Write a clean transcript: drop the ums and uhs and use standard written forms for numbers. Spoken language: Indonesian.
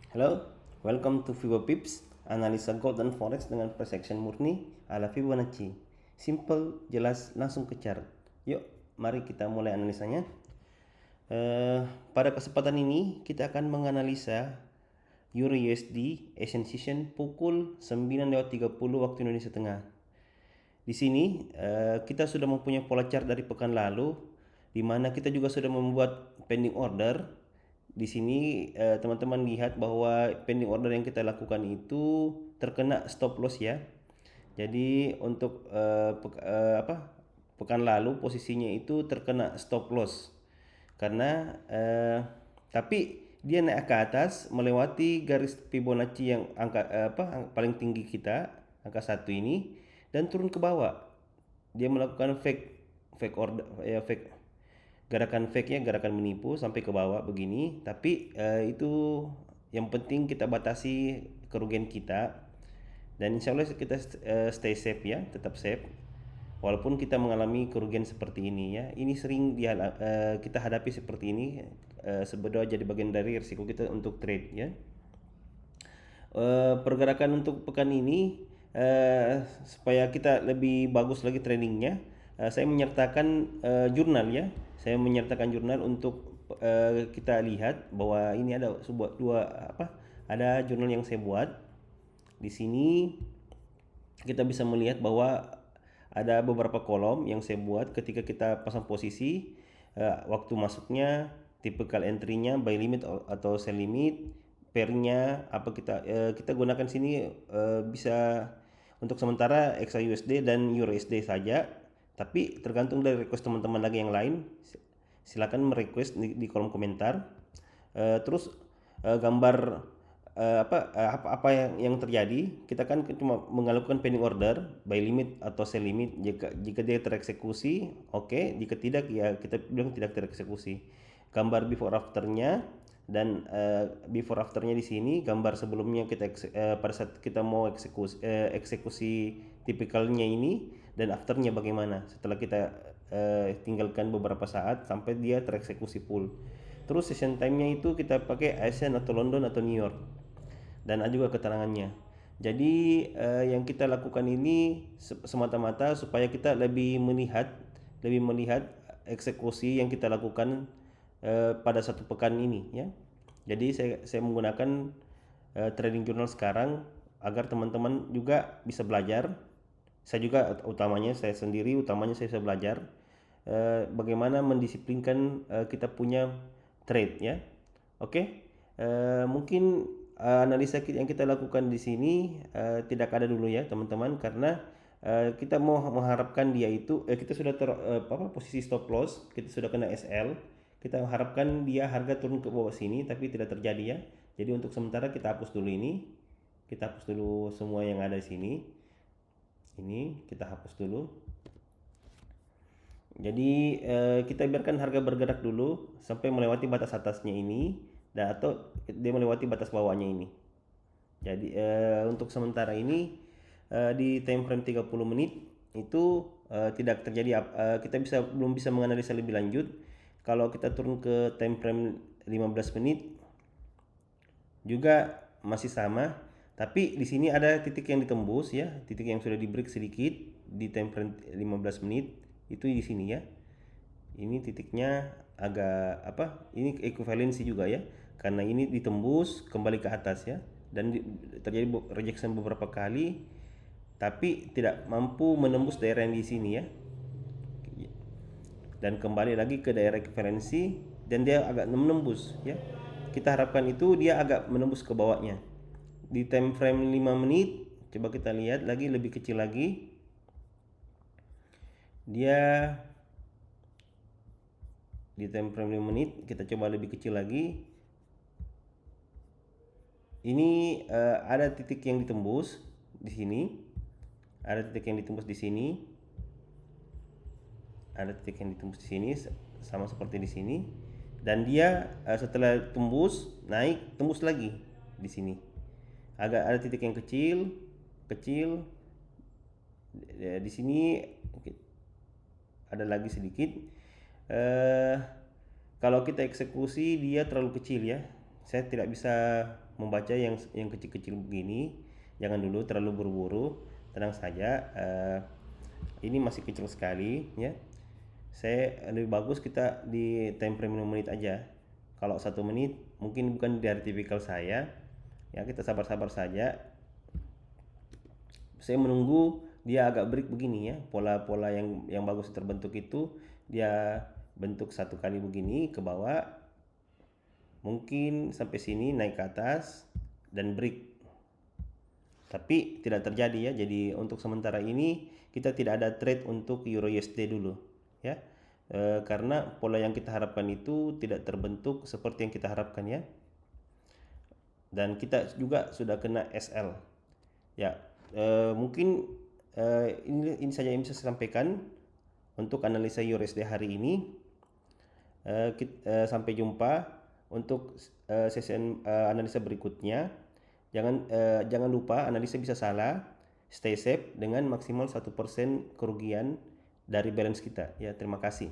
Halo, welcome to Fibo Pips, analisa gold dan forex dengan persection murni ala Fibonacci. Simple, jelas, langsung ke chart. Yuk, mari kita mulai analisanya. Pada kesempatan ini kita akan menganalisa Euro USD Asian Session pukul 9:30 waktu Indonesia Tengah. Di sini kita sudah mempunyai pola chart dari pekan lalu, di mana kita juga sudah membuat pending order. Di sini teman-teman lihat bahwa pending order yang kita lakukan itu terkena stop loss ya. Jadi untuk pekan lalu posisinya itu terkena stop loss karena tapi dia naik ke atas melewati garis Fibonacci yang paling tinggi kita, angka 1 ini, dan turun ke bawah. Dia melakukan fake order ya, gerakan fake nya, gerakan menipu sampai ke bawah begini. Tapi itu yang penting kita batasi kerugian kita, dan insya Allah kita stay safe ya, tetap safe walaupun kita mengalami kerugian seperti ini ya. Ini sering kita hadapi seperti ini, sebetulnya jadi bagian dari risiko kita untuk trade ya. Pergerakan untuk pekan ini, supaya kita lebih bagus lagi tradingnya, saya menyertakan jurnal ya. Saya menyertakan jurnal untuk kita lihat bahwa ini ada ada jurnal yang saya buat. Di sini kita bisa melihat bahwa ada beberapa kolom yang saya buat ketika kita pasang posisi, waktu masuknya, typical entry-nya, buy limit atau sell limit, pair-nya apa kita gunakan sini, bisa untuk sementara XAUSD dan EURUSD saja, tapi tergantung dari request teman-teman lagi yang lain. Silakan merequest di kolom komentar. Terus gambar apa yang terjadi, kita kan cuma melakukan pending order, buy limit atau sell limit. Jika dia tereksekusi, oke. Jika tidak, ya kita bilang tidak tereksekusi. Gambar before afternya, dan before afternya di sini, gambar sebelumnya pada saat kita mau eksekusi tipikalnya ini, dan afternya bagaimana setelah kita tinggalkan beberapa saat sampai dia tereksekusi full. Terus session time-nya itu kita pakai ASEAN atau London atau New York, dan ada juga keterangannya. Jadi yang kita lakukan ini semata-mata supaya kita lebih melihat eksekusi yang kita lakukan pada satu pekan ini ya. Jadi saya menggunakan trading journal sekarang agar teman-teman juga bisa belajar. Saya juga utamanya saya bisa belajar bagaimana mendisiplinkan kita punya trade ya. Oke. Mungkin analisa yang kita lakukan di sini tidak ada dulu ya teman-teman, karena kita mau mengharapkan dia itu, kita sudah posisi stop loss, kita sudah kena SL, kita harapkan dia harga turun ke bawah sini, tapi tidak terjadi ya. Jadi untuk sementara kita hapus dulu ini, kita hapus dulu semua yang ada di sini. Ini kita hapus dulu. Jadi kita biarkan harga bergerak dulu sampai melewati batas atasnya ini, dan atau dia melewati batas bawahnya ini. Jadi untuk sementara ini di time frame 30 menit itu tidak terjadi, kita belum bisa menganalisa lebih lanjut. Kalau kita turun ke time frame 15 menit juga masih sama, tapi di sini ada titik yang ditembus ya, titik yang sudah di break sedikit di time frame 15 menit itu di sini ya. Ini titiknya agak ini ekuivalensi juga ya, karena ini ditembus kembali ke atas ya, dan terjadi rejection beberapa kali tapi tidak mampu menembus daerah yang di sini ya, dan kembali lagi ke daerah ekuivalensi, dan dia agak menembus ya. Kita harapkan itu dia agak menembus ke bawahnya di time frame 5 menit. Coba kita lihat lagi lebih kecil lagi, dia di time frame 5 menit kita coba lebih kecil lagi. Ini ada titik yang ditembus di sini, ada titik yang ditembus di sini, ada titik yang ditembus di sini sama seperti di sini, dan dia setelah tembus naik, tembus lagi di sini. Agak ada titik yang kecil di sini, ada lagi sedikit. Kalau kita eksekusi dia terlalu kecil ya, saya tidak bisa membaca yang kecil-kecil begini. Jangan dulu terlalu buru-buru, tenang saja. Ini masih kecil sekali ya. Saya lebih bagus kita di time frame 5 menit aja. Kalau 1 menit mungkin bukan dari tipikal saya. Ya kita sabar-sabar saja. Saya menunggu dia agak break begini ya. Pola-pola yang bagus terbentuk itu dia bentuk satu kali begini ke bawah, mungkin sampai sini naik ke atas dan break, tapi tidak terjadi ya. Jadi untuk sementara ini kita tidak ada trade untuk Euro USD dulu ya, karena pola yang kita harapkan itu tidak terbentuk seperti yang kita harapkan ya, dan kita juga sudah kena SL ya. Mungkin ini saja yang bisa saya sampaikan untuk analisa USD hari ini. Sampai jumpa untuk sesi analisa berikutnya. Jangan lupa analisa bisa salah. Stay safe dengan maksimal 1% kerugian dari balance kita. Ya, terima kasih.